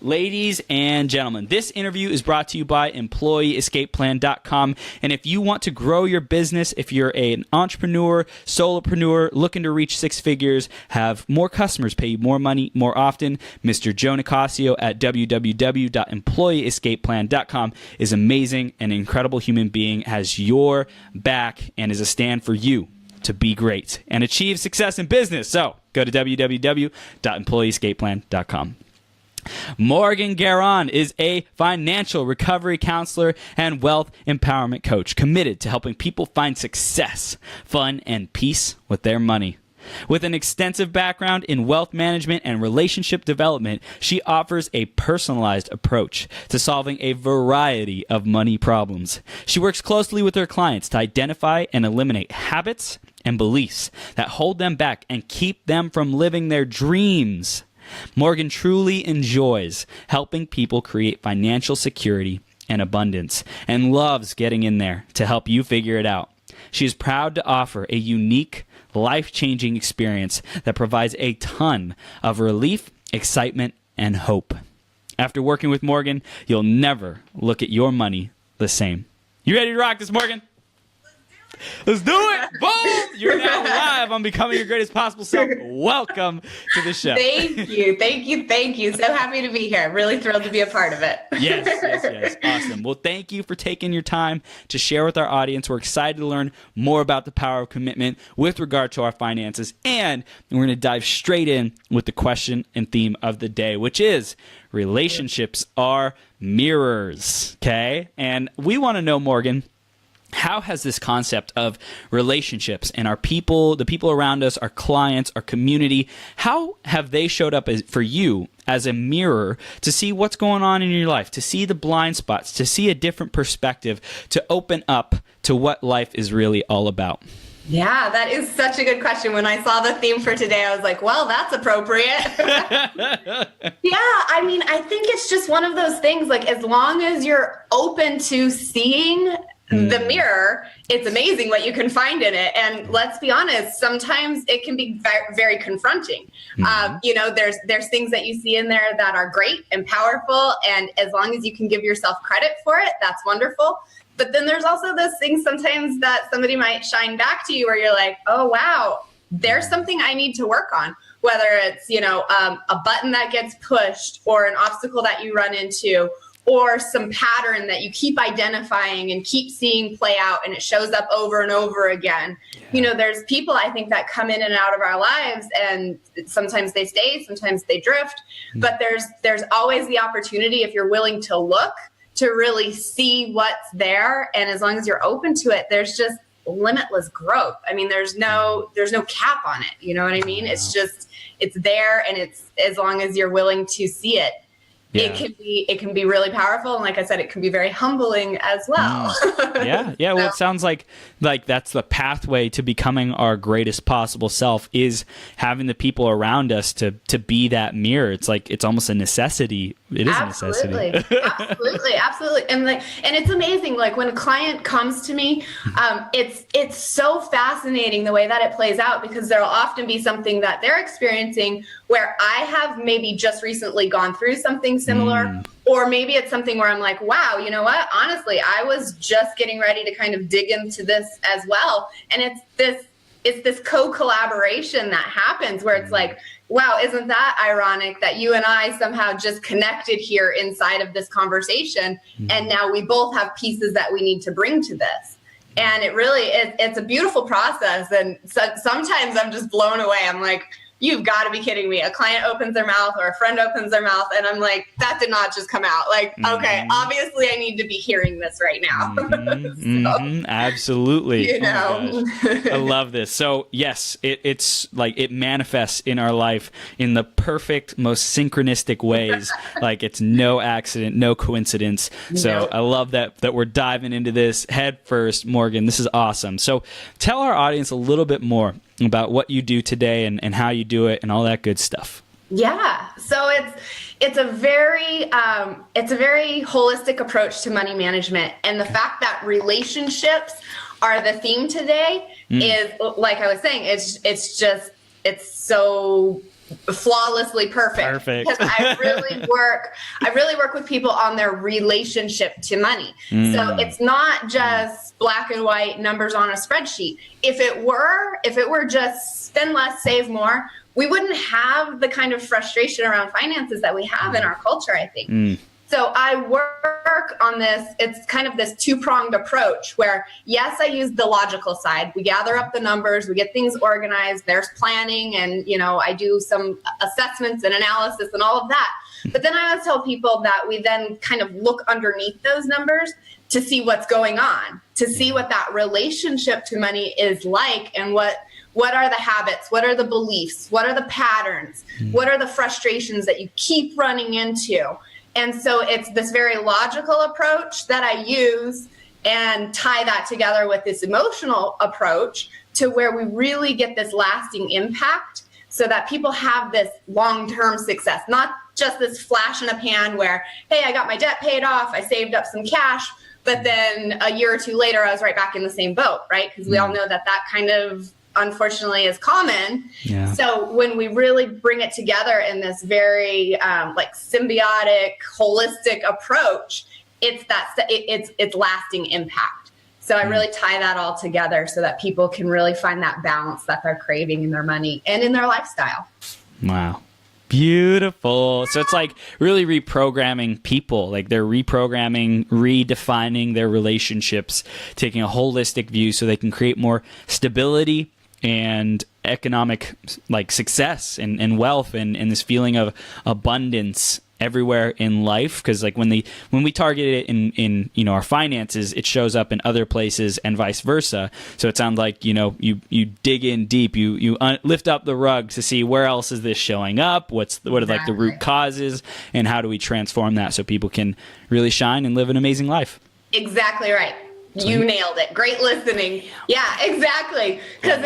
Ladies and gentlemen, this interview is brought to you by EmployeeEscapePlan.com. And if you want to grow your business, if you're an entrepreneur, solopreneur, looking to reach six figures, have more customers pay you more money more often, Mr. Joe Nicasio at www.EmployeeEscapePlan.com is amazing, an incredible human being, has your back, and is a stand for you to be great and achieve success in business. So go to www.EmployeeEscapePlan.com. Morgan Garon is a financial recovery counselor and wealth empowerment coach committed to helping people find success, fun, and peace with their money. With an extensive background in wealth management and relationship development, she offers a personalized approach to solving a variety of money problems. She works closely with her clients to identify and eliminate habits and beliefs that hold them back and keep them from living their dreams. Morgan truly enjoys helping people create financial security and abundance and loves getting in there to help you figure it out. She is proud to offer a unique, life-changing experience that provides a ton of relief, excitement, and hope. After working with Morgan, you'll never look at your money the same. You ready to rock this, Morgan? Let's do it! Boom! You're now live on Becoming Your Greatest Possible Self. Welcome to the show. Thank you. So happy to be here. Really thrilled to be a part of it. Yes. Awesome. Well, thank you for taking your time to share with our audience. We're excited to learn more about the power of commitment with regard to our finances. And we're going to dive straight in with the question and theme of the day, which is relationships are mirrors. Okay? And we want to know, Morgan, how has this concept of relationships and our people, the people around us, our clients, our community, how have they showed up for you as a mirror to see what's going on in your life, to see the blind spots, to see a different perspective, to open up to what life is really all about? Yeah, that is such a good question. When I saw the theme for today, I was like, well, that's appropriate. Yeah, I mean, I think it's just one of those things, like as long as you're open to seeing the mirror, it's amazing what you can find in it. And let's be honest, sometimes it can be very, very confronting. There's things that you see in there that are great and powerful. And as long as you can give yourself credit for it, that's wonderful. But then there's also those things sometimes that somebody might shine back to you where you're like, oh, wow, there's something I need to work on. Whether it's, a button that gets pushed or an obstacle that you run into, or some pattern that you keep identifying and keep seeing play out, and it shows up over and over again. Yeah. There's people, I think, that come in and out of our lives, and sometimes they stay, sometimes they drift. But there's always the opportunity, if you're willing to look, to really see what's there. And as long as you're open to it, there's just limitless growth. I mean, there's no cap on it. You know what I mean? It's there, and it's as long as you're willing to see it. Yeah. It can be really powerful, and like I said, it can be very humbling as well. Yeah. Well, it sounds like that's the pathway to becoming our greatest possible self, is having the people around us to be that mirror. It's like it's almost a necessity. It is a necessity. Absolutely. And it's amazing. Like when a client comes to me, it's so fascinating the way that it plays out, because there'll often be something that they're experiencing where I have maybe just recently gone through something similar, or maybe it's something where I'm like, wow, you know what? Honestly, I was just getting ready to kind of dig into this as well. And it's this co-collaboration that happens where it's like, wow, isn't that ironic that you and I somehow just connected here inside of this conversation, and now we both have pieces that we need to bring to this. And it really is, it's a beautiful process. And so, sometimes I'm just blown away. I'm like, you've got to be kidding me. A client opens their mouth or a friend opens their mouth, and I'm like, that did not just come out. Like, okay, obviously I need to be hearing this right now. Absolutely. Oh I love this. So yes, it's like it manifests in our life in the perfect, most synchronistic ways. Like it's no accident, no coincidence. So nope. I love that we're diving into this head first, Morgan. This is awesome. So tell our audience a little bit more about what you do today and how you do it and all that good stuff. Yeah. So it's a very holistic approach to money management. And the fact that relationships are the theme today is, like I was saying, it's so flawlessly perfect. Because I really work with people on their relationship to money. So it's not just black and white numbers on a spreadsheet. If it were just spend less, save more, we wouldn't have the kind of frustration around finances that we have in our culture, I think. So I work on this. It's kind of this two-pronged approach where, yes, I use the logical side. We gather up the numbers, we get things organized, there's planning, and, I do some assessments and analysis and all of that. But then I always tell people that we then kind of look underneath those numbers to see what's going on, to see what that relationship to money is like, and what are the habits, what are the beliefs, what are the patterns, what are the frustrations that you keep running into. And so it's this very logical approach that I use and tie that together with this emotional approach to where we really get this lasting impact so that people have this long-term success, not just this flash in a pan where, hey, I got my debt paid off, I saved up some cash, but then a year or two later, I was right back in the same boat, right? Because we all know that kind of, unfortunately, is common. Yeah. So when we really bring it together in this very symbiotic, holistic approach, it's lasting impact. So I really tie that all together so that people can really find that balance that they're craving in their money and in their lifestyle. Wow. Beautiful. So it's like really reprogramming people, like they're reprogramming, redefining their relationships, taking a holistic view so they can create more stability and economic success and wealth and this feeling of abundance everywhere in life. Because when we target it in our finances, it shows up in other places and vice versa. So it sounds like you dig in deep, you lift up the rug to see where else is this showing up, what are the root causes, and how do we transform that so people can really shine and live an amazing life. Exactly right. You nailed it. Great listening. Yeah, exactly. Because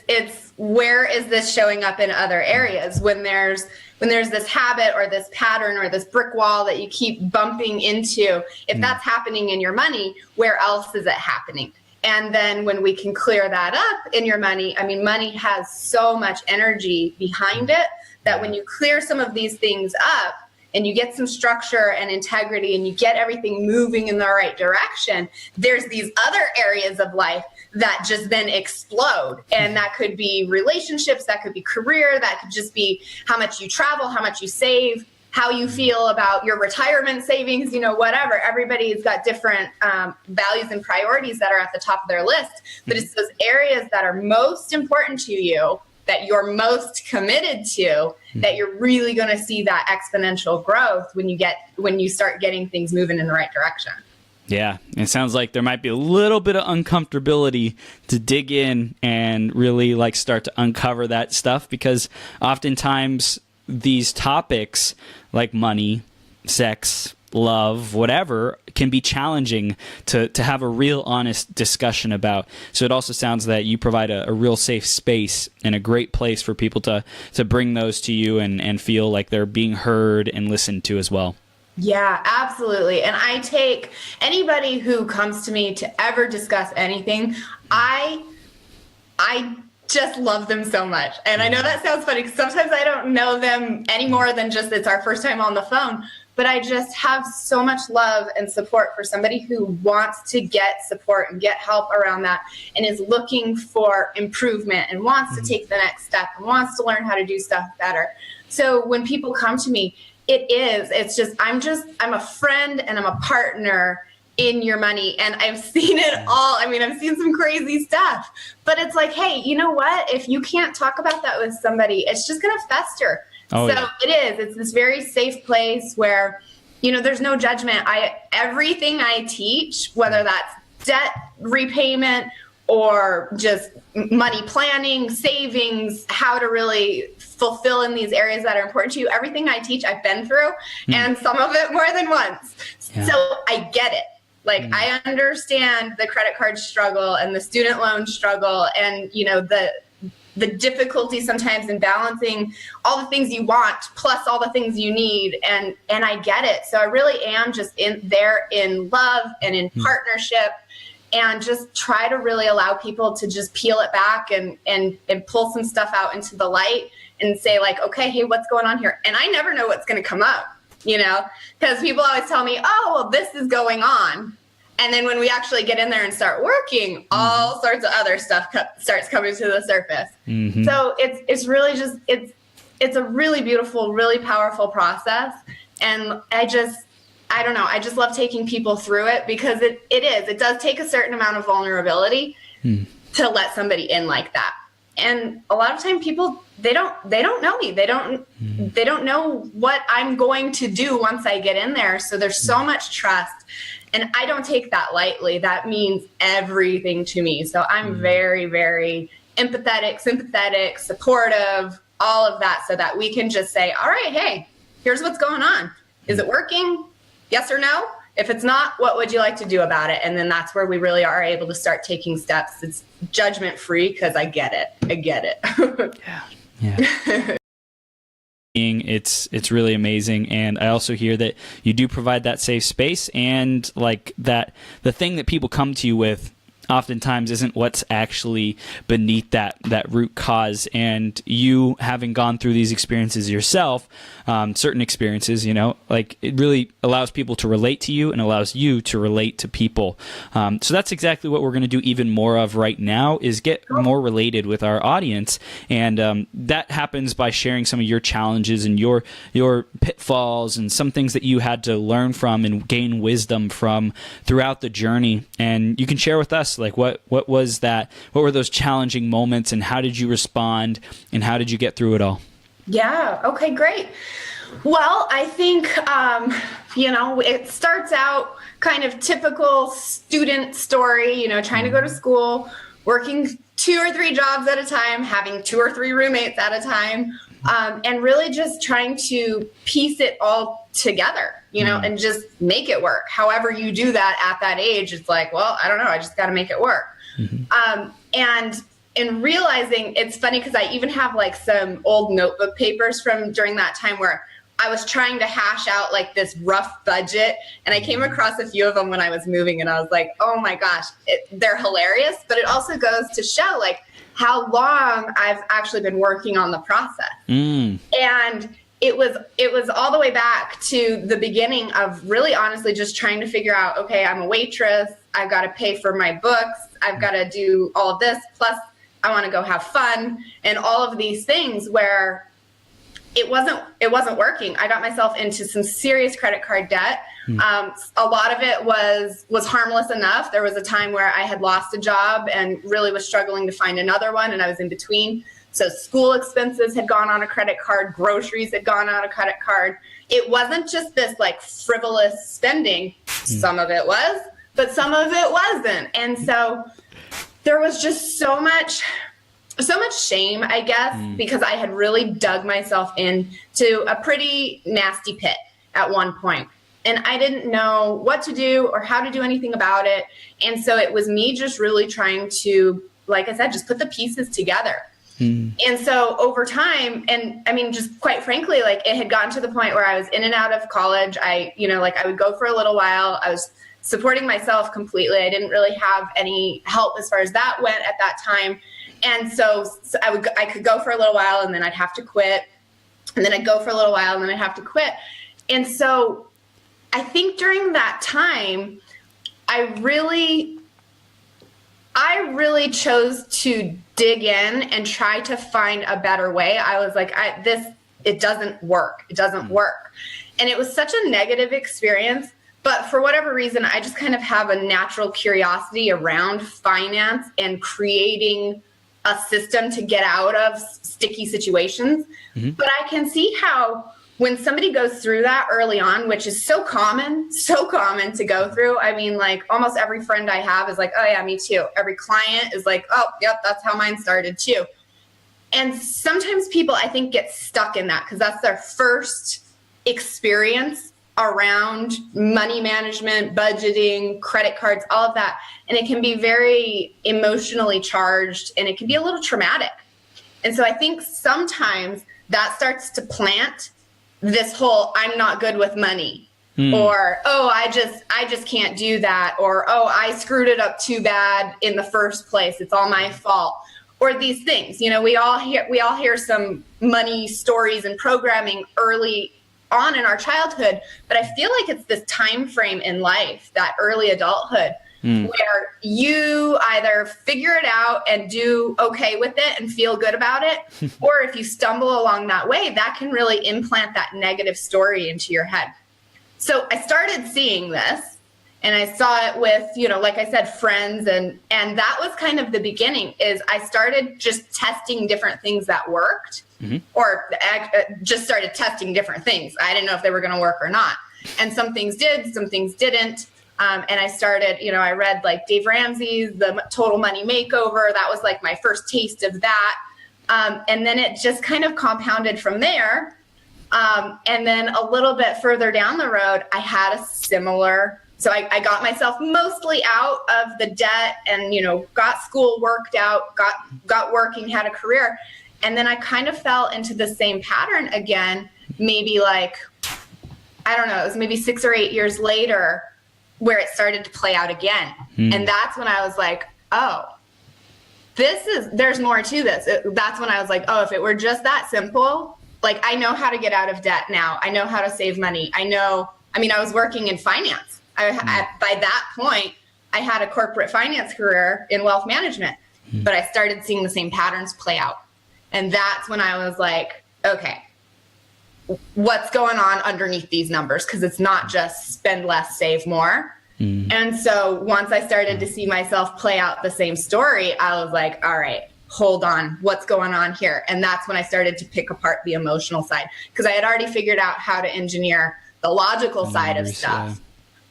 it's where is this showing up in other areas when there's this habit or this pattern or this brick wall that you keep bumping into. If that's happening in your money, where else is it happening? And then when we can clear that up in your money, money has so much energy behind it that when you clear some of these things up, and you get some structure and integrity and you get everything moving in the right direction, there's these other areas of life that just then explode. And that could be relationships, that could be career, that could just be how much you travel, how much you save, how you feel about your retirement savings, whatever. Everybody's got different values and priorities that are at the top of their list. But it's those areas that are most important to you, that you're most committed to, that you're really going to see that exponential growth when you start getting things moving in the right direction. Yeah, it sounds like there might be a little bit of uncomfortability to dig in and really start to uncover that stuff, because oftentimes these topics like money, sex, love, whatever, can be challenging to have a real honest discussion about. So it also sounds that you provide a real safe space and a great place for people to bring those to you and feel like they're being heard and listened to as well. Yeah, absolutely. And I take anybody who comes to me to ever discuss anything, I just love them so much. And I know that sounds funny because sometimes I don't know them any more than just it's our first time on the phone. But I just have so much love and support for somebody who wants to get support and get help around that and is looking for improvement and wants to take the next step and wants to learn how to do stuff better. So when people come to me, I'm a friend and I'm a partner in your money. And I've seen it all. I've seen some crazy stuff, but it's like, hey, you know what? If you can't talk about that with somebody, it's just going to fester. Oh, so yeah. It is. It's this very safe place where, there's no judgment. Everything I teach, whether that's debt repayment or just money planning, savings, how to really fulfill in these areas that are important to you, everything I teach, I've been through, and some of it more than once. Yeah. So I get it. I understand the credit card struggle and the student loan struggle and, the difficulty sometimes in balancing all the things you want plus all the things you need. And I get it. So I really am just in love and in partnership, and just try to really allow people to just peel it back and pull some stuff out into the light and say like, okay, hey, what's going on here? And I never know what's going to come up, because people always tell me, oh, well, this is going on. And then when we actually get in there and start working, all sorts of other stuff starts coming to the surface. So it's really just, it's a really beautiful, really powerful process. And I don't know, I just love taking people through it, because it does take a certain amount of vulnerability to let somebody in like that. And a lot of time people, they don't know me. They don't know what I'm going to do once I get in there. So there's so much trust, and I don't take that lightly. That means everything to me. So I'm very, very empathetic, sympathetic, supportive, all of that, so that we can just say, all right, hey, here's what's going on. Is it working? Yes or no? If it's not, what would you like to do about it? And then that's where we really are able to start taking steps. It's judgment free, because I get it. Yeah. It's really amazing. And I also hear that you do provide that safe space, and like that the thing that people come to you with oftentimes isn't what's actually beneath that root cause. And you, having gone through these experiences yourself, certain experiences, like it really allows people to relate to you and allows you to relate to people. So that's exactly what we're going to do even more of right now, is get more related with our audience. And that happens by sharing some of your challenges and your pitfalls and some things that you had to learn from and gain wisdom from throughout the journey. And you can share with us, like, what was that? What were those challenging moments, and how did you respond, and how did you get through it all? Yeah. Okay, great. Well, I think, it starts out kind of typical student story, trying to go to school, working 2 or 3 jobs at a time, having 2 or 3 roommates at a time, and really just trying to piece it all together, and just make it work. However you do that at that age, it's like, well, I don't know, I just got to make it work. And in realizing, it's funny because I even have like some old notebook papers from during that time where I was trying to hash out like this rough budget, and I came across a few of them when I was moving, and I was like, oh my gosh, they're hilarious. But it also goes to show like how long I've actually been working on the process. And it was all the way back to the beginning of really honestly just trying to figure out, okay, I'm a waitress, I've got to pay for my books, I've got to do all of this, plus I want to go have fun, and all of these things where it wasn't working. I got myself into some serious credit card debt. A lot of it was harmless enough. There was a time where I had lost a job and really was struggling to find another one, and I was in between. So school expenses had gone on a credit card, groceries had gone on a credit card. It wasn't just this like frivolous spending. Some of it was, but some of it wasn't. And so there was just so much shame, I guess, because I had really dug myself into a pretty nasty pit at one point. And I didn't know what to do or how to do anything about it. And so it was me just really trying to, like I said, just put the pieces together. And so over time, and I mean, just quite frankly, like it had gotten to the point where I was in and out of college. I would go for a little while. I was supporting myself completely. I didn't really have any help as far as that went at that time. And so I could go for a little while, and then I'd have to quit. And then I'd go for a little while, and then I'd have to quit. And so I think during that time, I really chose to dig in and try to find a better way. I was like, it doesn't work. It doesn't work. And it was such a negative experience. But for whatever reason, I just kind of have a natural curiosity around finance and creating a system to get out of sticky situations. But I can see how when somebody goes through that early on, which is so common to go through. I mean, like almost every friend I have is like, oh yeah, me too. Every client is like, oh, yep, that's how mine started too. And sometimes people, I think, get stuck in that because that's their first experience around money management, budgeting, credit cards, all of that. And it can be very emotionally charged, and it can be a little traumatic. And so I think sometimes that starts to plant this whole I'm not good with money, or, oh, I just can't do that, or, oh, I screwed it up too bad in the first place, it's all my fault. or these things. You know, we all hear some money stories and programming early on in our childhood, but I feel like it's this time frame in life, that early adulthood, where you either figure it out and do okay with it and feel good about it, or if you stumble along that way, that can really implant that negative story into your head. So I started seeing this, and I saw it with, you know, like I said, friends, and that was kind of the beginning. Is I started just testing different things that worked, or just started testing different things. I didn't know if they were going to work or not, and some things did, some things didn't. And I started, you know, I read like Dave Ramsey's The Total Money Makeover. That was like my first taste of that. And then it just kind of compounded from there. And then a little bit further down the road, I had a similar, so I got myself mostly out of the debt and, you know, got school worked out, got working, had a career. And then I kind of fell into the same pattern again, maybe like, I don't know, it was maybe 6 or 8 years later, where it started to play out again. And that's when I was like, oh, there's more to this. That's when I was like, oh, if it were just that simple, like I know how to get out of debt now. I know how to save money. I was working in finance. By that point, I had a corporate finance career in wealth management, but I started seeing the same patterns play out. And that's when I was like, okay, what's going on underneath these numbers? Because it's not just spend less, save more. And so once I started to see myself play out the same story, I was like, all right, hold on, what's going on here? And that's when I started to pick apart the emotional side, because I had already figured out how to engineer the logical side of stuff. Yeah.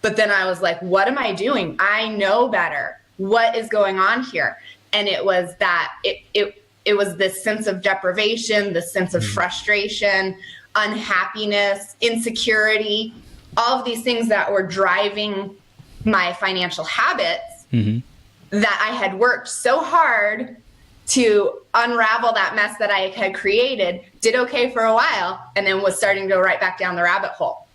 But then I was like, what am I doing? I know better. What is going on here? And it was that it was this sense of deprivation, this sense of frustration, unhappiness, insecurity, all of these things that were driving my financial habits that I had worked so hard to unravel that mess that I had created, did okay for a while, and then was starting to go right back down the rabbit hole.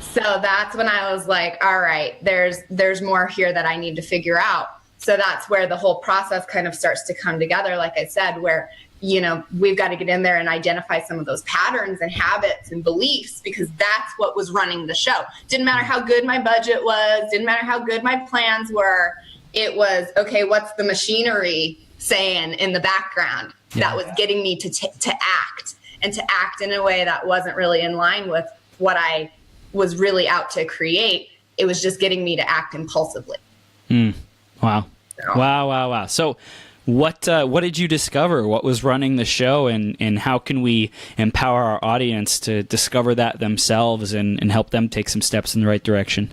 So that's when I was like, all right, there's more here that I need to figure out. So that's where the whole process kind of starts to come together, like I said, where, you know, we've got to get in there and identify some of those patterns and habits and beliefs, because that's what was running the show. Didn't matter how good my budget was, didn't matter how good my plans were. It was, okay, what's the machinery saying in the background that was getting me to act, and to act in a way that wasn't really in line with what I was really out to create. It was just getting me to act impulsively. Wow. Wow. So what did you discover? What was running the show, and how can we empower our audience to discover that themselves and help them take some steps in the right direction?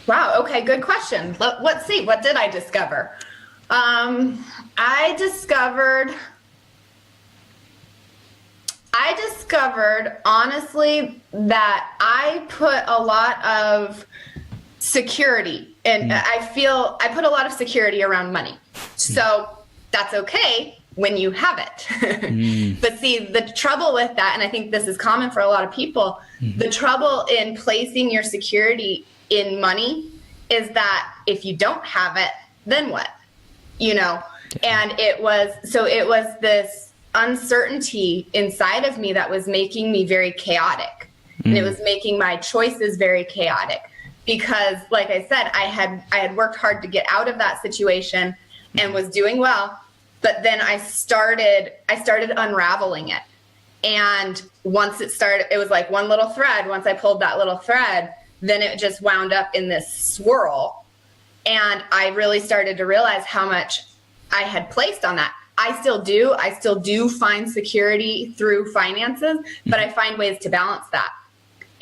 Wow. Okay. Good question. Let's see. What did I discover? I discovered honestly that I put a lot of security, and I put a lot of security around money. So that's okay when you have it. But see, the trouble with that, and I think this is common for a lot of people, the trouble in placing your security in money is that if you don't have it, then what? You know? And it was this uncertainty inside of me that was making me very chaotic. And it was making my choices very chaotic, because like I said, I had worked hard to get out of that situation and was doing well, but then I started unraveling it. And once it started, it was like one little thread. Once I pulled that little thread, then it just wound up in this swirl. And I really started to realize how much I had placed on that. I still do find security through finances, but I find ways to balance that.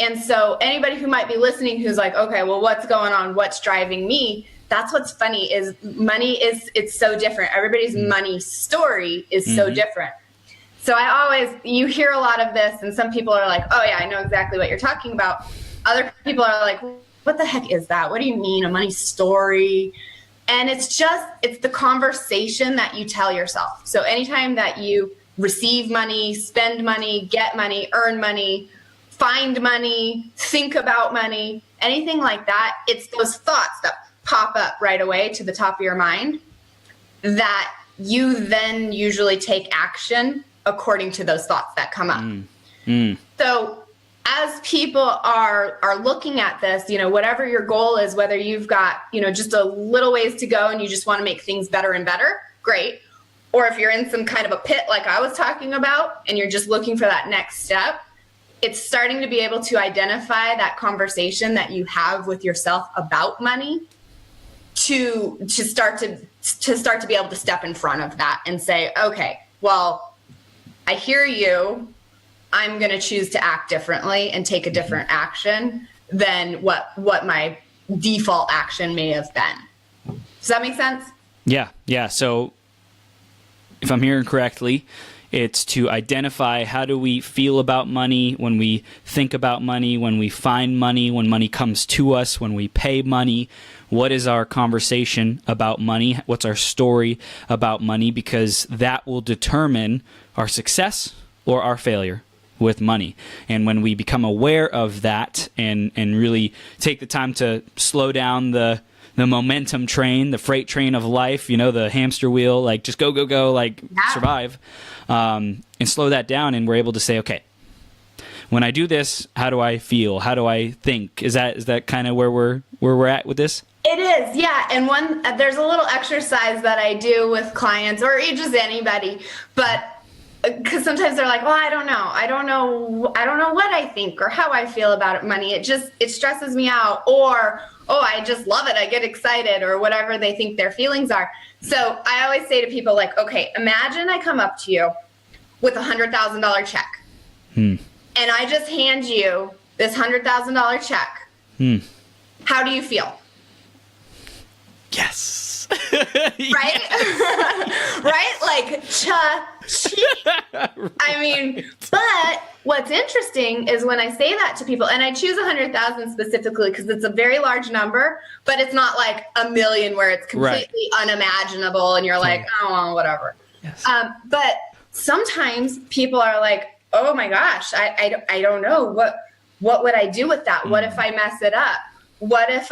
And so anybody who might be listening who's like, okay, well, what's going on? What's driving me? That's what's funny, is money it's so different. Everybody's money story is so different. So you hear a lot of this, and some people are like, oh yeah, I know exactly what you're talking about. Other people are like, what the heck is that? What do you mean, a money story? And it's the conversation that you tell yourself. So anytime that you receive money, spend money, get money, earn money, find money, think about money, anything like that, it's those thoughts that pop up right away to the top of your mind that you then usually take action according to those thoughts that come up. So as people are looking at this, whatever your goal is, whether you've got, just a little ways to go and you just want to make things better and better, great. Or if you're in some kind of a pit like I was talking about and you're just looking for that next step, it's starting to be able to identify that conversation that you have with yourself about money to start to be able to step in front of that and say, okay, well, I hear you. I'm going to choose to act differently and take a different action than what my default action may have been. Does that make sense? Yeah. So if I'm hearing correctly, it's to identify how do we feel about money when we think about money, when we find money, when money comes to us, when we pay money. What is our conversation about money? What's our story about money? Because that will determine our success or our failure with money. And when we become aware of that and really take the time to slow down the momentum train, the freight train of life, the hamster wheel, like just go, like survive, and slow that down. And we're able to say, okay, when I do this, how do I feel? How do I think? Is that kind of where we're at with this? It is, yeah. And there's a little exercise that I do with clients or just anybody, but because sometimes they're like, well, I don't know what I think or how I feel about money. It stresses me out, or, oh, I just love it. I get excited, or whatever they think their feelings are. So I always say to people, like, okay, imagine I come up to you with $100,000 check and I just hand you this $100,000 check. How do you feel? Yes. Right? Right? Like, I mean, but what's interesting is when I say that to people, and I choose 100,000 specifically because it's a very large number, but it's not like a million where it's completely unimaginable and you're like, oh, well, whatever. Yes. But sometimes people are like, oh my gosh, I don't know. What would I do with that? What if I mess it up? What if,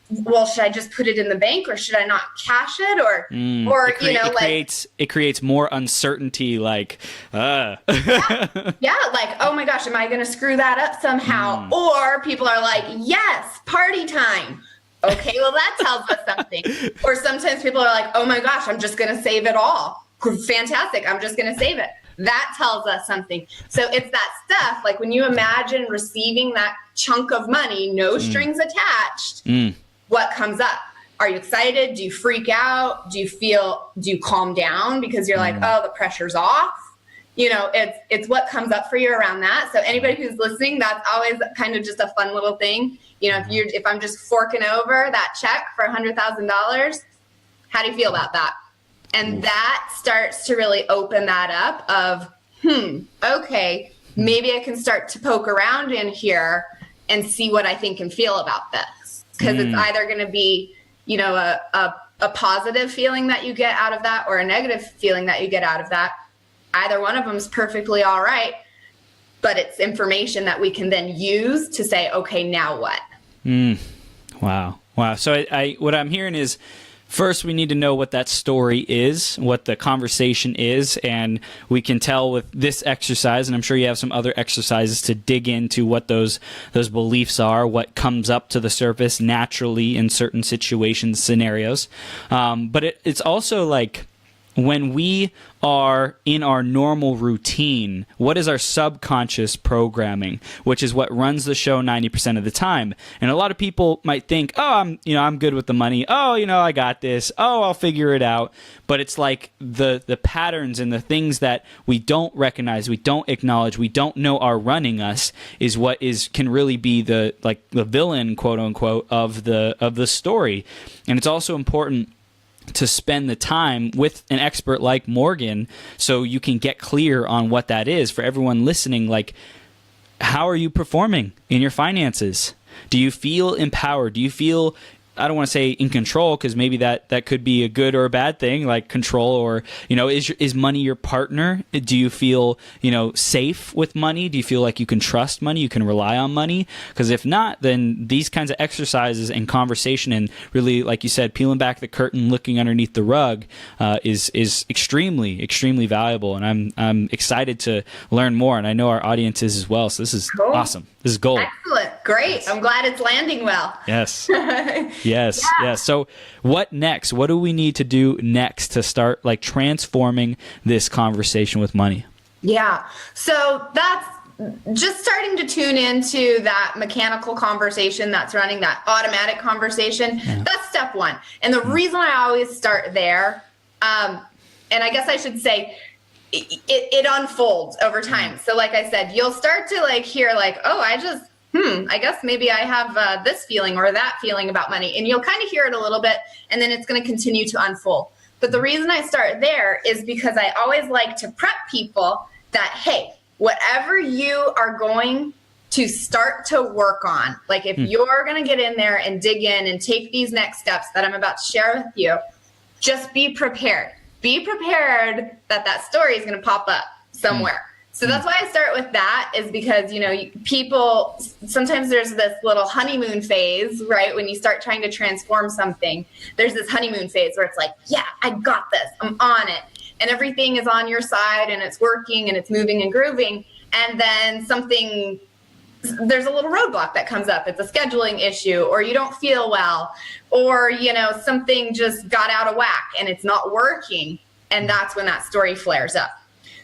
well, should I just put it in the bank or should I not cash it? Or it creates more uncertainty. Like, yeah, like, oh my gosh, am I going to screw that up somehow? Or people are like, yes, party time. Okay, well, that tells us something. Or sometimes people are like, oh my gosh, I'm just going to save it all. Fantastic. I'm just going to save it. That tells us something. So it's that stuff. Like when you imagine receiving that chunk of money, no strings attached, what comes up? Are you excited? Do you freak out? Do you calm down because you're like, oh, the pressure's off? It's what comes up for you around that. So anybody who's listening, that's always kind of just a fun little thing. If I'm just forking over that check for $100,000, how do you feel about that? And that starts to really open that up of, okay, maybe I can start to poke around in here and see what I think and feel about this. Because it's either going to be, a positive feeling that you get out of that or a negative feeling that you get out of that. Either one of them is perfectly all right, but it's information that we can then use to say, okay, now what? Wow. So what I'm hearing is, first, we need to know what that story is, what the conversation is, and we can tell with this exercise, and I'm sure you have some other exercises to dig into what those beliefs are, what comes up to the surface naturally in certain situations, scenarios. But it's also like when we are in our normal routine, what is our subconscious programming, which is what runs the show 90% of the time. And a lot of people might think, oh, I'm good with the money. Oh, I got this. Oh, I'll figure it out. But it's like the patterns and the things that we don't recognize, we don't acknowledge, we don't know are running us is what can really be the villain, quote unquote, of the story. And it's also important to spend the time with an expert like Morgan so you can get clear on what that is. For everyone listening, like, how are you performing in your finances? Do you feel empowered? Do you feel I don't want to say in control, because maybe that could be a good or a bad thing, like control, or, is money your partner? Do you feel, safe with money? Do you feel like you can trust money? You can rely on money? Because if not, then these kinds of exercises and conversation and really, like you said, peeling back the curtain, looking underneath the rug is extremely, extremely valuable. And I'm excited to learn more. And I know our audience is as well. So this is cool. Awesome. This is gold. Excellent. Great. Yes. I'm glad it's landing well. Yes. Yes. Yes. So what next? What do we need to do next to start like transforming this conversation with money? Yeah. So that's just starting to tune into that mechanical conversation that's running, that automatic conversation. Yeah. That's step one. And the reason I always start there, and I guess I should say, it unfolds over time. So like I said, you'll start to like hear like, oh, I guess maybe I have this feeling or that feeling about money. And you'll kind of hear it a little bit, and then it's going to continue to unfold. But the reason I start there is because I always like to prep people that, hey, whatever you are going to start to work on, like if you're going to get in there and dig in and take these next steps that I'm about to share with you, just be prepared. Be prepared that story is going to pop up somewhere. So that's why I start with that, is because, people, sometimes there's this little honeymoon phase, right? When you start trying to transform something, there's this honeymoon phase where it's like, yeah, I got this, I'm on it. And everything is on your side and it's working and it's moving and grooving. And then there's a little roadblock that comes up. It's a scheduling issue, or you don't feel well, or, something just got out of whack and it's not working. And that's when that story flares up.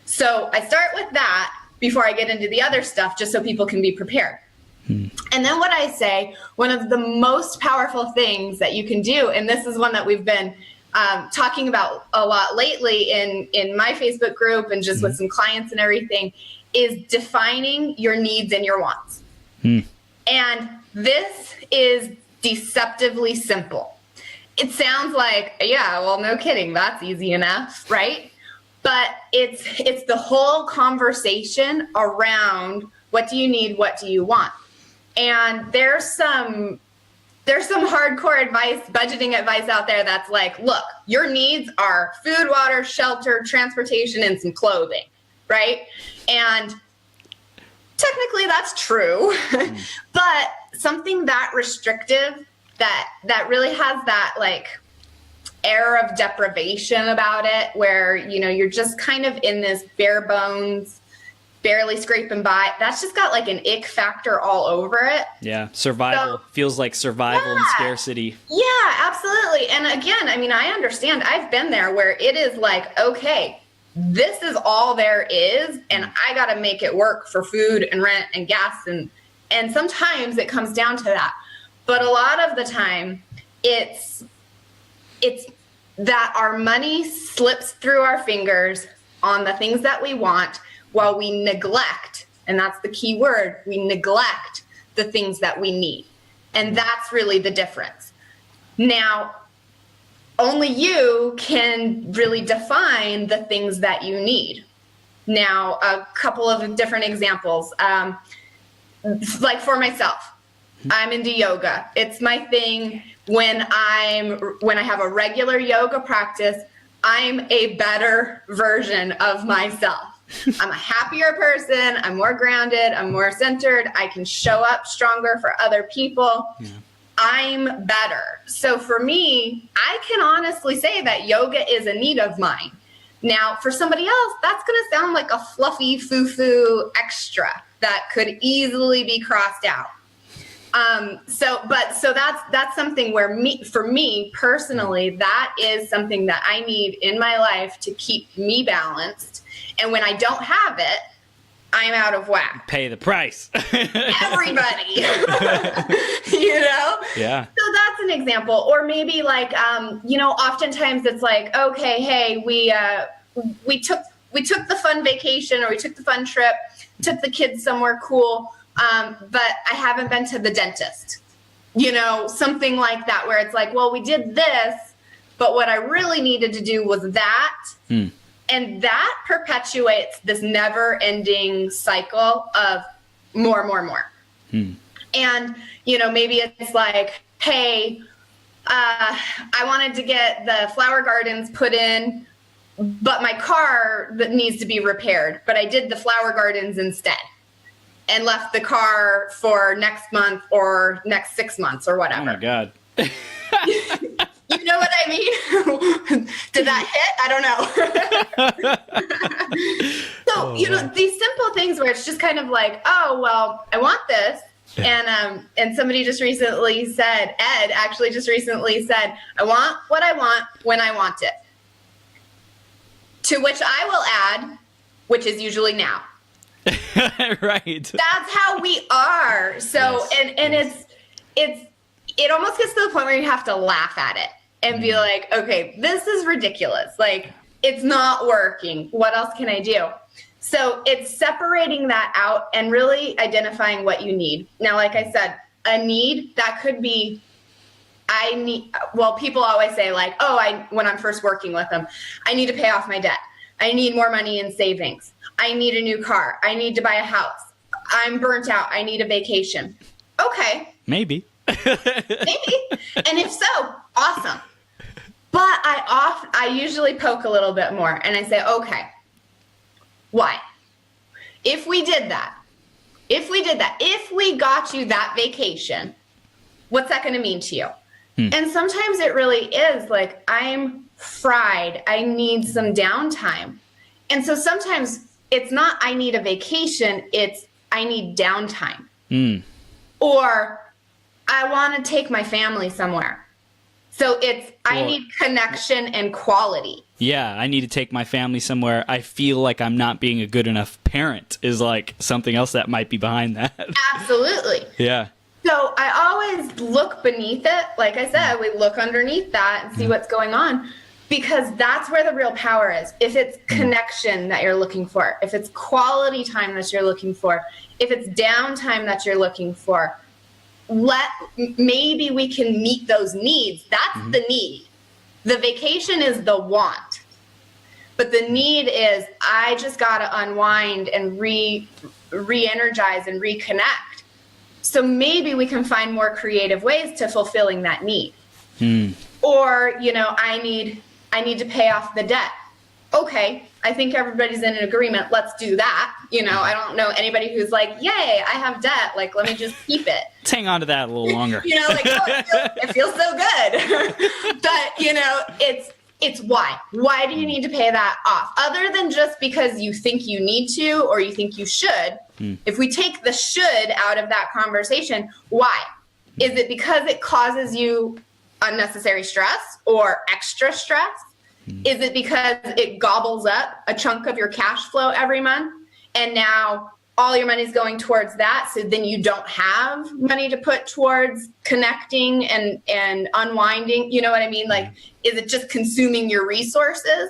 So I start with that before I get into the other stuff, just so people can be prepared. And then what I say, one of the most powerful things that you can do, and this is one that we've been talking about a lot lately in my Facebook group and just with some clients and everything, is defining your needs and your wants. And this is deceptively simple. It sounds like, yeah, well, no kidding, that's easy enough, right? But it's the whole conversation around what do you need, what do you want? And there's some hardcore advice, budgeting advice out there that's like, look, your needs are food, water, shelter, transportation, and some clothing, right? And technically that's true, but something that restrictive, that really has that like air of deprivation about it, where, you're just kind of in this bare bones, barely scraping by, that's just got like an ick factor all over it. Yeah. Survival feels like survival and scarcity. Yeah, absolutely. And again, I understand, I've been there where it is like, okay, this is all there is, and I got to make it work for food and rent and gas. And sometimes it comes down to that. But a lot of the time it's that our money slips through our fingers on the things that we want, while we neglect, and that's the key word, we neglect the things that we need. And that's really the difference. Now, only you can really define the things that you need. Now, a couple of different examples. Like for myself, I'm into yoga. It's my thing. When I have a regular yoga practice, I'm a better version of myself. I'm a happier person. I'm more grounded. I'm more centered. I can show up stronger for other people. Yeah. I'm better. So for me, I can honestly say that yoga is a need of mine. Now, for somebody else, that's going to sound like a fluffy foo-foo extra that could easily be crossed out. So that's something where for me personally, that is something that I need in my life to keep me balanced. And when I don't have it, I'm out of whack. Pay the price. Everybody, Yeah. So that's an example. Or maybe like, oftentimes it's like, okay, hey, we took the fun vacation, or we took the fun trip, took the kids somewhere cool. But I haven't been to the dentist, something like that, where it's like, well, we did this, but what I really needed to do was that. And that perpetuates this never ending cycle of more. And, maybe it's like, hey, I wanted to get the flower gardens put in, but my car that needs to be repaired. But I did the flower gardens instead and left the car for next month or next 6 months or whatever. Oh my God. You know what I mean? Did that hit? I don't know. So, these simple things where it's just kind of like, oh, well, I want this. And somebody just recently said, Ed actually just recently said, I want what I want when I want it. To which I will add, which is usually now. Right. That's how we are. So, Yes. and it almost gets to the point where you have to laugh at it and be like, okay, this is ridiculous. Like, it's not working. What else can I do? So it's separating that out and really identifying what you need. Now, like I said, a need that could be, people always say like, when I'm first working with them, I need to pay off my debt. I need more money in savings. I need a new car. I need to buy a house. I'm burnt out. I need a vacation. Okay. Maybe. Maybe. And if so, awesome. But I usually poke a little bit more and I say, okay, why? If we got you that vacation, what's that going to mean to you? And sometimes it really is like, I'm fried. I need some downtime. And so sometimes it's not, I need a vacation. It's, I need downtime. Or I want to take my family somewhere. So it's, I need connection and quality. Yeah, I need to take my family somewhere. I feel like I'm not being a good enough parent is like something else that might be behind that. Absolutely. Yeah. So I always look beneath it. Like I said, we look underneath that and see what's going on, because that's where the real power is. If it's connection that you're looking for, if it's quality time that you're looking for, if it's downtime that you're looking for, maybe we can meet those needs. That's the need. The vacation is the want. But the need is, I just got to unwind and re-energize and reconnect. So maybe we can find more creative ways to fulfilling that need. Or, I need to pay off the debt. Okay, I think everybody's in an agreement. Let's do that. I don't know anybody who's like, yay, I have debt. Like, let me just keep it. Let's hang on to that a little longer. It feels so good. But, it's why. Why do you need to pay that off? Other than just because you think you need to or you think you should. If we take the should out of that conversation, why? Is it because it causes you unnecessary stress or extra stress? Is it because it gobbles up a chunk of your cash flow every month and now all your money's going towards that, so then you don't have money to put towards connecting and unwinding? You know what I mean? Like, is it just consuming your resources?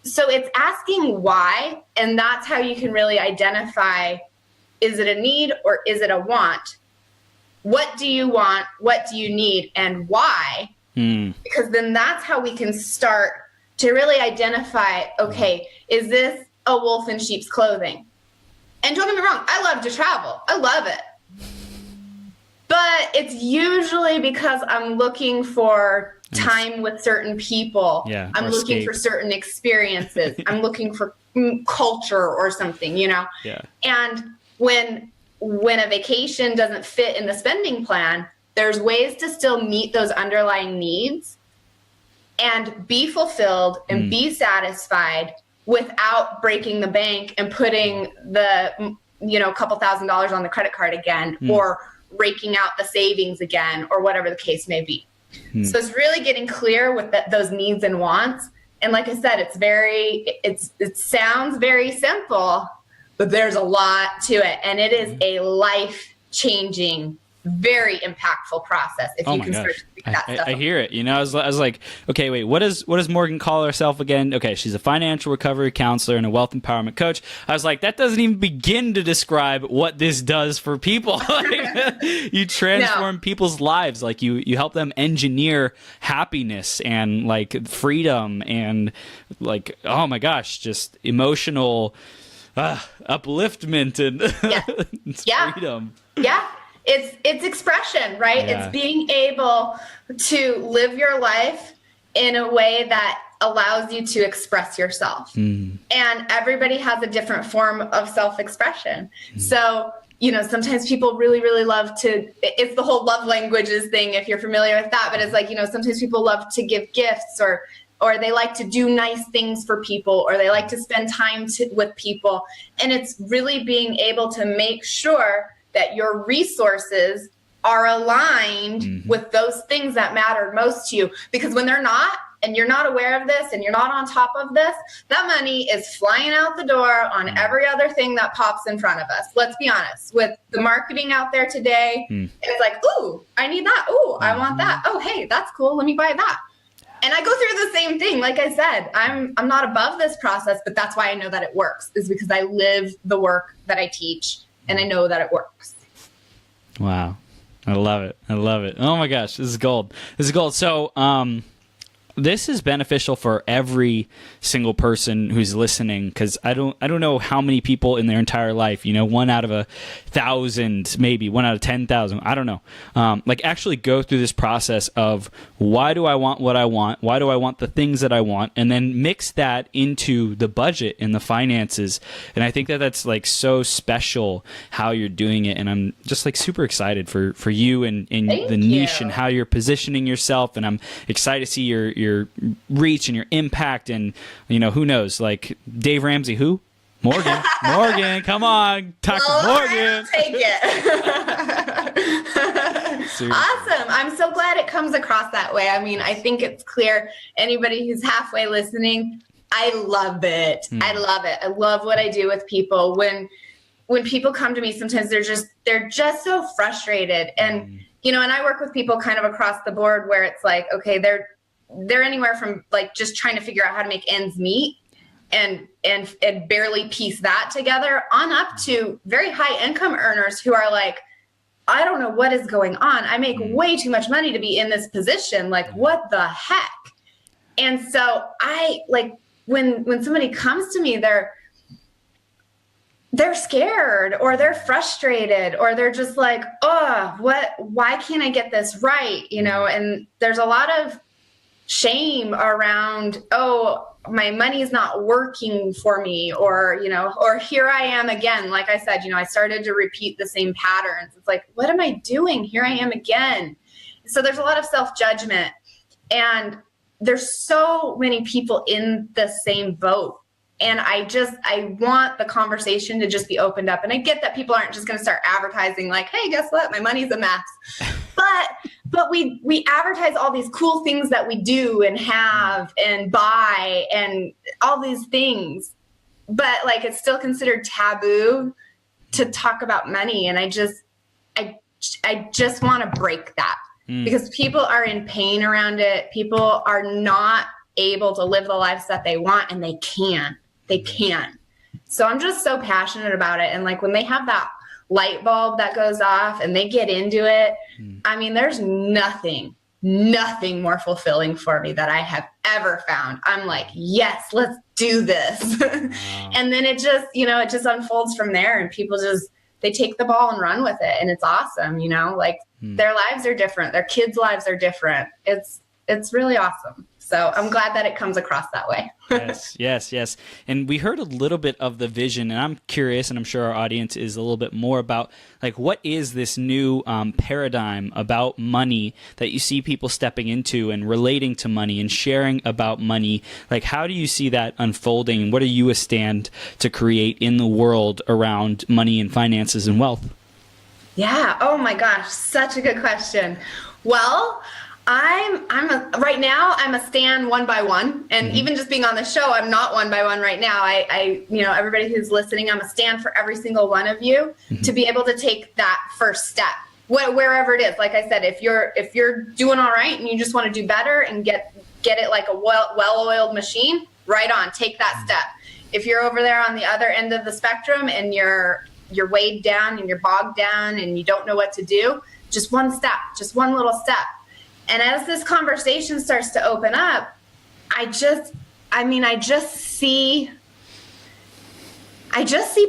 So it's asking why, and that's how you can really identify, is it a need or is it a want? What do you want? What do you need? And why? Because then that's how we can start to really identify, okay, is this a wolf in sheep's clothing? And don't get me wrong, I love to travel. I love it. But it's usually because I'm looking for time with certain people. Yeah, I'm looking for certain experiences. I'm looking for culture or something, Yeah. And when a vacation doesn't fit in the spending plan, there's ways to still meet those underlying needs and be fulfilled and be satisfied without breaking the bank and putting the, couple $1,000s on the credit card again, or raking out the savings again, or whatever the case may be. So it's really getting clear with those needs and wants. And like I said, it sounds very simple, but there's a lot to it. And it is a life-changing, very impactful process if you can start to pick that stuff up. I hear it. I was like, okay, wait, what does Morgan call herself again? Okay, she's a financial recovery counselor and a wealth empowerment coach. I was like, that doesn't even begin to describe what this does for people. You transform people's lives. Like you help them engineer happiness and like freedom and like, oh my gosh, just emotional upliftment and freedom. Yeah. it's expression, right? Yeah. It's being able to live your life in a way that allows you to express yourself. And everybody has a different form of self-expression. So, you know, sometimes people really, really love to, it's the whole love languages thing, if you're familiar with that, but it's like, you know, sometimes people love to give gifts, or they like to do nice things for people, or they like to spend time with people. And it's really being able to make sure that your resources are aligned with those things that matter most to you. Because when they're not, and you're not aware of this, and you're not on top of this, that money is flying out the door on every other thing that pops in front of us. Let's be honest. With the marketing out there today, it's like, ooh, I need that. Ooh, I want that. Oh, hey, that's cool. Let me buy that. And I go through the same thing. Like I said, I'm not above this process, but that's why I know that it works, is because I live the work that I teach, and I know that it works. Wow. I love it. I love it. Oh my gosh, this is gold. This is gold. So, this is beneficial for every single person who's listening, because I don't know how many people in their entire life, you know, 1 out of 1,000, maybe 1 out of 10,000, I don't know, like actually go through this process of, why do I want what I want? Why do I want the things that I want? And then mix that into the budget and the finances. And I think that that's like so special how you're doing it. And I'm just like super excited for you and the niche and how you're positioning yourself. And I'm excited to see your reach and your impact, and you know, who knows, like Dave Ramsey, who? Morgan, come on, talk to Morgan. Take it. Awesome. I'm so glad it comes across that way. I mean, I think it's clear. Anybody who's halfway listening, I love it. I love it. I love what I do with people. When people come to me, sometimes they're just so frustrated, and you know, and I work with people kind of across the board, where it's like, okay, they're anywhere from like just trying to figure out how to make ends meet and barely piece that together, on up to very high income earners who are like, I don't know what is going on. I make way too much money to be in this position. Like, what the heck? And so I like, when somebody comes to me, they're scared, or they're frustrated, or they're just like, oh, why can't I get this right? You know, and there's a lot of shame around, oh, my money's not working for me, or, you know, or here I am again. Like I said, you know, I started to repeat the same patterns. It's like, what am I doing? Here I am again. So there's a lot of self-judgment, and there's so many people in the same boat. And I want the conversation to just be opened up. And I get that people aren't just going to start advertising like, hey, guess what? My money's a mess. But we advertise all these cool things that we do and have and buy and all these things. But like, it's still considered taboo to talk about money. And I just want to break that, because people are in pain around it. People are not able to live the lives that they want, and they can. So I'm just so passionate about it. And like, when they have that light bulb that goes off and they get into it, I mean, there's nothing more fulfilling for me that I have ever found. I'm like, yes, let's do this. Wow. And then it just unfolds from there, and people they take the ball and run with it. And it's awesome. You know, like their lives are different. Their kids' lives are different. It's really awesome. So I'm glad that it comes across that way. Yes. And we heard a little bit of the vision, and I'm curious, and I'm sure our audience is a little bit more about, like, what is this new paradigm about money that you see people stepping into and relating to money and sharing about money? Like, how do you see that unfolding? What are you a stand to create in the world around money and finances and wealth? Yeah. Oh my gosh. Such a good question. Well, right now I'm a stan one by one, and even just being on the show, I'm not one by one right now. I everybody who's listening, I'm a stan for every single one of you to be able to take that first step, wherever it is. Like I said, if you're doing all right and you just want to do better and get it like a well-oiled machine, right on, take that step. If you're over there on the other end of the spectrum and you're weighed down and you're bogged down and you don't know what to do, just one step, just one little step. And as this conversation starts to open up, I just see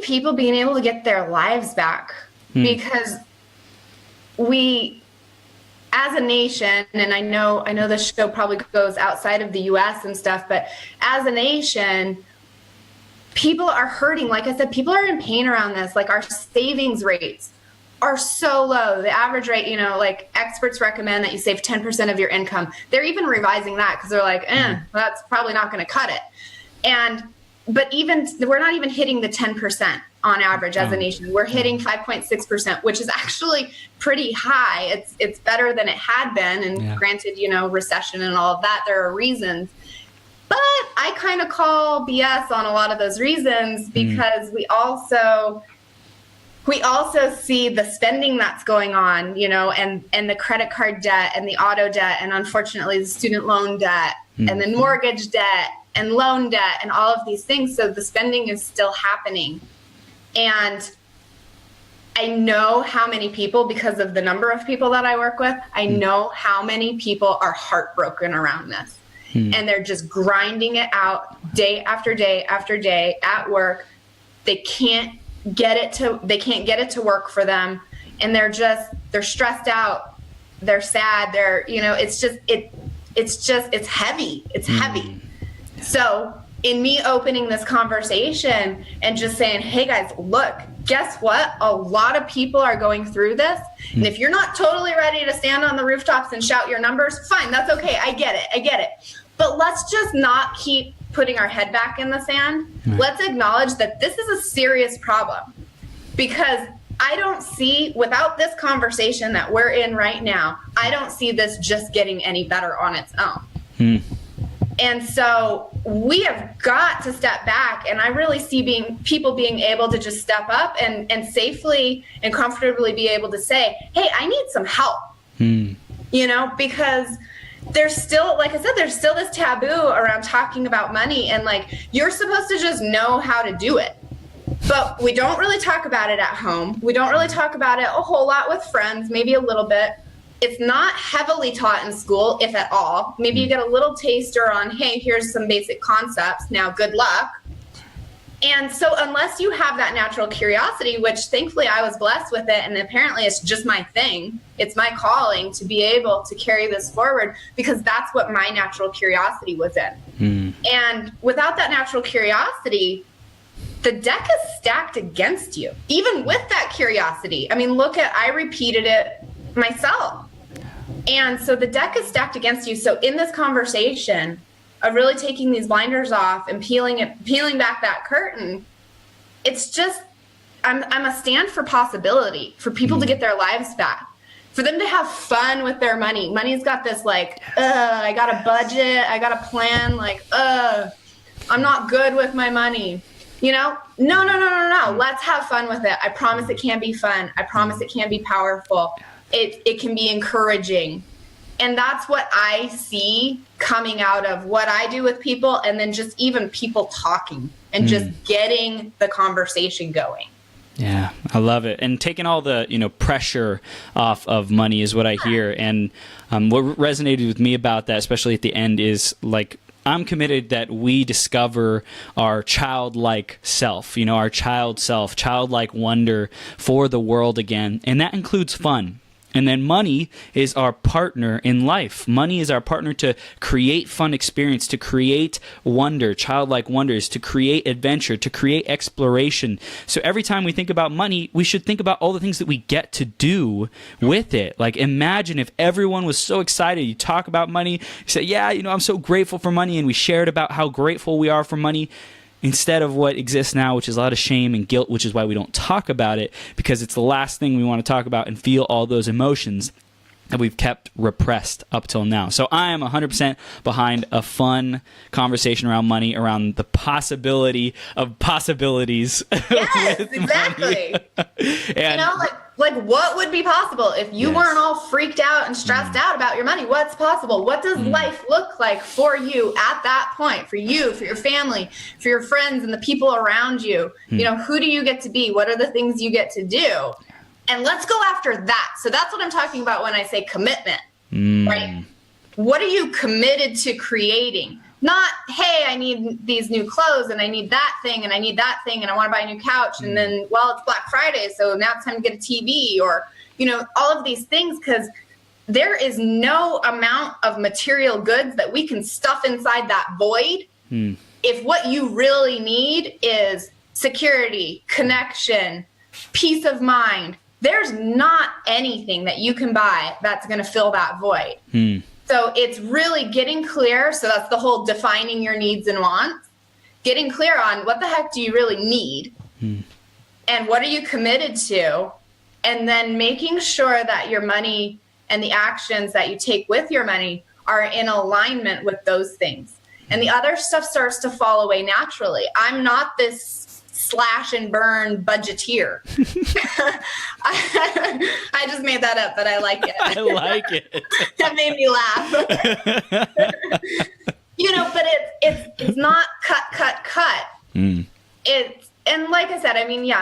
people being able to get their lives back, because we, as a nation, and I know this show probably goes outside of the US and stuff, but as a nation, people are hurting. Like I said, people are in pain around this. Like, our savings rates are so low. The average rate, you know, like, experts recommend that you save 10% of your income. They're even revising that because they're like, that's probably not going to cut it. But even, we're not even hitting the 10% on average as a nation. We're hitting 5.6%, which is actually pretty high. It's better than it had been. And granted, you know, recession and all of that, there are reasons. But I kind of call BS on a lot of those reasons because we also see the spending that's going on, you know, and the credit card debt and the auto debt, and unfortunately the student loan debt and the mortgage debt and loan debt and all of these things. So the spending is still happening. And I know how many people, because of the number of people that I work with, I know how many people are heartbroken around this. And they're just grinding it out day after day after day at work. They can't get it to work for them. And they're stressed out. They're sad. It's heavy. It's heavy. So in me opening this conversation and just saying, hey guys, look, guess what? A lot of people are going through this. And if you're not totally ready to stand on the rooftops and shout your numbers, fine, that's okay. I get it. But let's just not keep putting our head back in the sand. Let's acknowledge that this is a serious problem, because I don't see, without this conversation that we're in right now, I don't see this just getting any better on its own. And so we have got to step back, and I really see people being able to just step up and safely and comfortably be able to say, hey, I need some help, you know, because there's still, like I said, there's still this taboo around talking about money, and like, you're supposed to just know how to do it. But we don't really talk about it at home. We don't really talk about it a whole lot with friends, maybe a little bit. It's not heavily taught in school, if at all. Maybe you get a little taster on, hey, here's some basic concepts. Now, good luck. And so unless you have that natural curiosity, which thankfully I was blessed with it, and apparently it's just my thing, it's my calling to be able to carry this forward, because that's what my natural curiosity was in. And without that natural curiosity, the deck is stacked against you, even with that curiosity. I mean, I repeated it myself. And so the deck is stacked against you. So in this conversation of really taking these blinders off and peeling back that curtain, it's just, I'm a stand for possibility, for people to get their lives back, for them to have fun with their money. Money's got this like, I got a budget, I got a plan, like, I'm not good with my money. You know, no. Let's have fun with it. I promise it can be fun. I promise it can be powerful. It can be encouraging. And that's what I see coming out of what I do with people, and then just even people talking and just getting the conversation going. Yeah, I love it. And taking all the, pressure off of money is what I hear. And what resonated with me about that, especially at the end, is like, I'm committed that we discover our childlike self, our child self, childlike wonder for the world again. And that includes fun. And then money is our partner in life. Money is our partner to create fun experience, to create wonder, childlike wonders, to create adventure, to create exploration. So every time we think about money, we should think about all the things that we get to do with it. Like, imagine if everyone was so excited. You talk about money, you say, yeah, I'm so grateful for money. And we shared about how grateful we are for money, instead of what exists now, which is a lot of shame and guilt, which is why we don't talk about it, because it's the last thing we want to talk about and feel all those emotions that we've kept repressed up till now. So I am 100% behind a fun conversation around money, around the possibility of possibilities. Yes, exactly. And like what would be possible if you weren't all freaked out and stressed out about your money? What's possible? What does life look like for you at that point? For you, for your family, for your friends and the people around you? Who do you get to be? What are the things you get to do? And let's go after that. So that's what I'm talking about when I say commitment, right? what are you committed to creating? Not, hey, I need these new clothes and I need that thing and I need that thing and I want to buy a new couch. And then, well, it's Black Friday, so now it's time to get a TV or, all of these things, because there is no amount of material goods that we can stuff inside that void. If what you really need is security, connection, peace of mind, there's not anything that you can buy that's going to fill that void. So it's really getting clear. So that's the whole defining your needs and wants, getting clear on what the heck do you really need and what are you committed to? And then making sure that your money and the actions that you take with your money are in alignment with those things. And the other stuff starts to fall away naturally. I'm not this slash and burn budgeteer. I just made that up, but I like it. I like it. That made me laugh. But it's not cut. And like I said,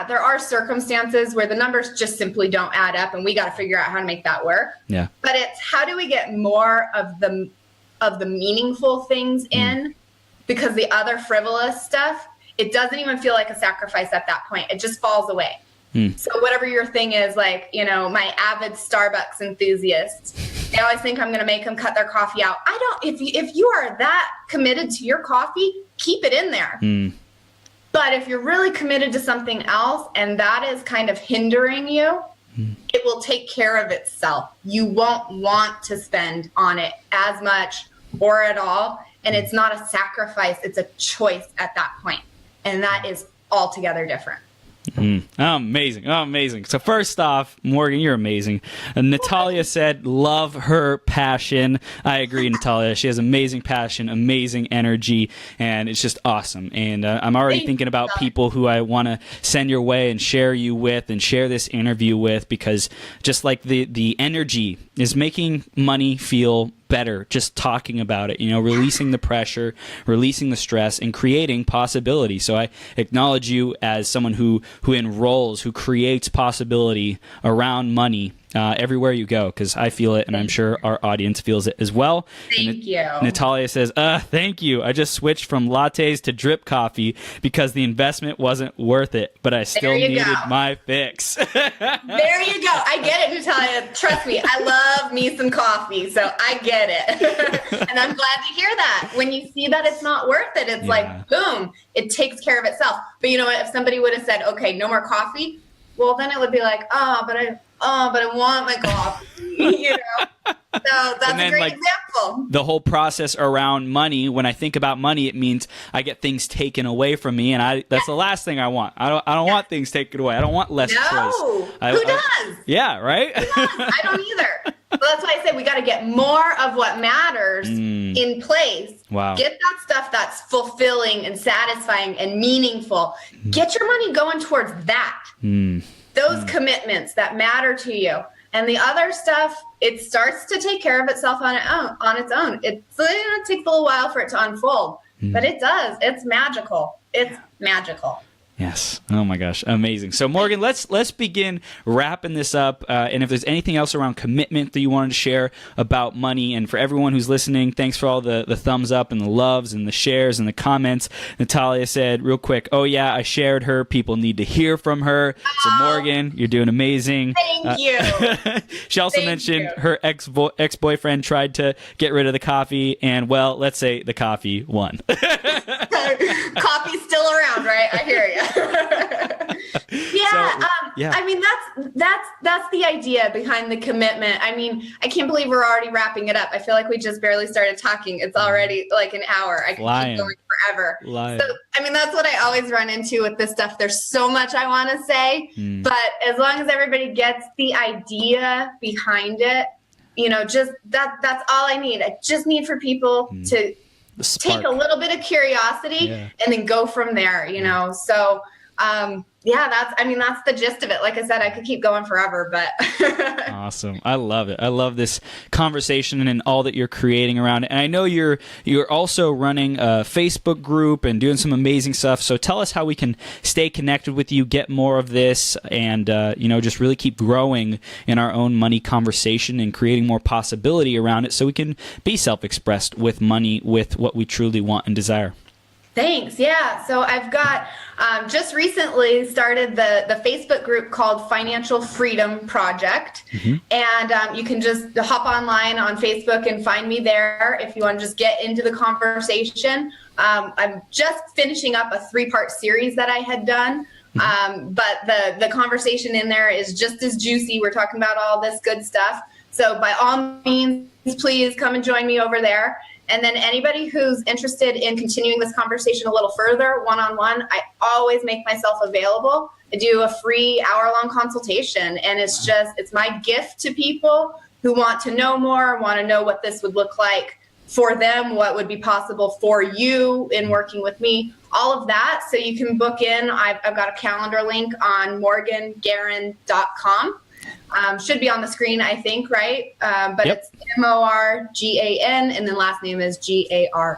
there are circumstances where the numbers just simply don't add up, and we got to figure out how to make that work. Yeah. But it's how do we get more of the meaningful things in, because the other frivolous stuff, it doesn't even feel like a sacrifice at that point. It just falls away. So whatever your thing is, like, my avid Starbucks enthusiasts, they always think I'm going to make them cut their coffee out. I don't. If you are that committed to your coffee, keep it in there. But if you're really committed to something else and that is kind of hindering you, it will take care of itself. You won't want to spend on it as much or at all. And it's not a sacrifice. It's a choice at that point. And that is altogether different. Amazing. So first off, Morgan, you're amazing. Natalia said, love her passion. I agree, Natalia. She has amazing passion, amazing energy, and it's just awesome. And I'm already thinking about people who I want to send your way and share you with and share this interview with, because just like the energy is making money feel better, just talking about it, releasing the pressure, releasing the stress, and creating possibility. So I acknowledge you as someone who enrolls, who creates possibility around money everywhere you go, because I feel it, and I'm sure our audience feels it as well. Thank you. Natalia says, thank you. I just switched from lattes to drip coffee because the investment wasn't worth it, but I still needed my fix. There you go. I get it, Natalia. Trust me, I love me some coffee, so I get it. And I'm glad to hear that. When you see that it's not worth it, it's like, boom, it takes care of itself. But you know what? If somebody would have said, okay, no more coffee, well, then it would be like, but I want my coffee, So that's a great example. The whole process around money, when I think about money, it means I get things taken away from me, and that's the last thing I want. I don't want things taken away. I don't want less choice. Who does? Yeah, right? Who does? I don't either. So that's why I say we got to get more of what matters in place. Wow. Get that stuff that's fulfilling and satisfying and meaningful. Get your money going towards that. Those commitments that matter to you. And the other stuff, it starts to take care of itself on its own. It takes a little while for it to unfold, but it does. It's magical. It's magical. Yes. Oh my gosh. Amazing. So Morgan, let's begin wrapping this up. And if there's anything else around commitment that you wanted to share about money, and for everyone who's listening, thanks for all the thumbs up and the loves and the shares and the comments. Natalia said real quick, oh yeah, I shared her. People need to hear from her. So Morgan, you're doing amazing. Thank you. She also mentioned her ex-boyfriend tried to get rid of the coffee, and well, let's say the coffee won. Coffee's still around, right? I hear you. I mean, that's the idea behind the commitment. I mean, I can't believe we're already wrapping it up. I feel like we just barely started talking. It's already like an hour. I can keep going forever. So, I mean, that's what I always run into with this stuff. There's so much I want to say, but as long as everybody gets the idea behind it, just that's all I need. I just need for people to take a little bit of curiosity and then go from there, So Yeah, that's the gist of it. Like I said, I could keep going forever, but Awesome. I love it. I love this conversation and all that you're creating around it. And I know you're also running a Facebook group and doing some amazing stuff. So tell us how we can stay connected with you, get more of this, and just really keep growing in our own money conversation and creating more possibility around it so we can be self-expressed with money, with what we truly want and desire. Thanks. Yeah. So I've got just recently started the Facebook group called Financial Freedom Project. And you can just hop online on Facebook and find me there if you want to just get into the conversation. I'm just finishing up a 3-part series that I had done. But the conversation in there is just as juicy. We're talking about all this good stuff. So by all means, please come and join me over there. And then anybody who's interested in continuing this conversation a little further, one-on-one, I always make myself available. I do a free hour-long consultation, and it's my gift to people who want to know more, want to know what this would look like for them, what would be possible for you in working with me, all of that. So you can book in. I've got a calendar link on morgangaron.com. Should be on the screen, I think, right? But Yep. It's Morgan, and then last name is Garon.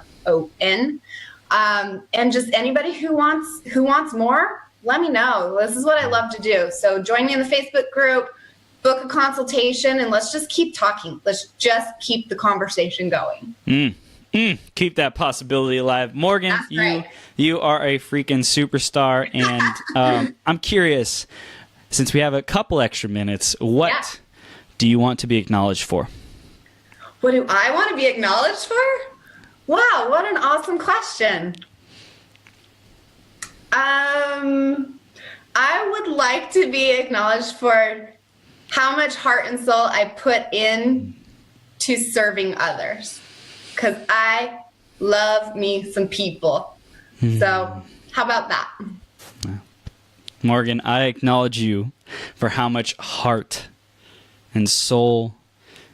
And just anybody who wants more, let me know. This is what I love to do. So join me in the Facebook group, book a consultation, and let's just keep talking. Let's just keep the conversation going. Keep that possibility alive. Morgan, That's right. you are a freaking superstar, and I'm curious, since we have a couple extra minutes, what do you want to be acknowledged for? What do I want to be acknowledged for? Wow, what an awesome question. I would like to be acknowledged for how much heart and soul I put in to serving others, because I love me some people. So how about that? Morgan, I acknowledge you for how much heart and soul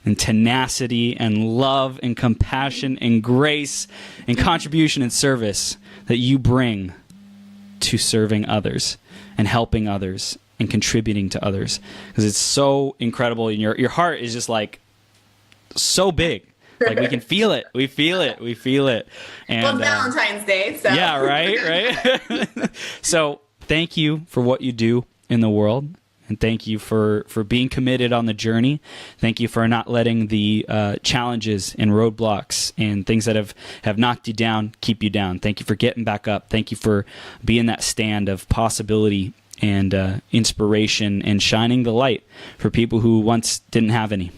and tenacity and love and compassion and grace and contribution and service that you bring to serving others and helping others and contributing to others, because it's so incredible, and your heart is just like so big. Like we can feel it. We feel it. And Well, Valentine's Day, so yeah, right. So thank you for what you do in the world, and thank you for being committed on the journey. Thank you for not letting the challenges and roadblocks and things that have knocked you down keep you down. Thank you for getting back up. Thank you for being that stand of possibility and inspiration and shining the light for people who once didn't have any.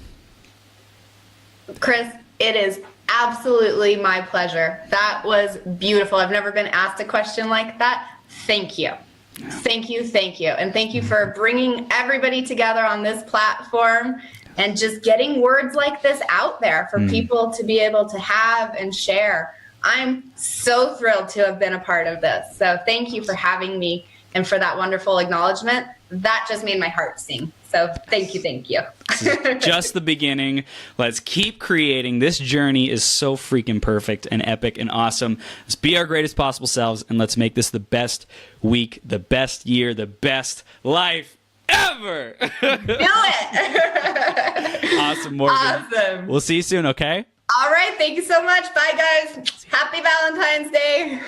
Chris, it is absolutely my pleasure. That was beautiful. I've never been asked a question like that. Thank you. Thank you. And thank you for bringing everybody together on this platform and just getting words like this out there for people to be able to have and share. I'm so thrilled to have been a part of this. So thank you for having me and for that wonderful acknowledgement. That just made my heart sing. So thank you. This is just the beginning. Let's keep creating. This journey is so freaking perfect and epic and awesome. Let's be our greatest possible selves, and let's make this the best week, the best year, the best life ever. Do it. Awesome, Morgan. Awesome. We'll see you soon, okay? All right. Thank you so much. Bye, guys. Happy Valentine's Day.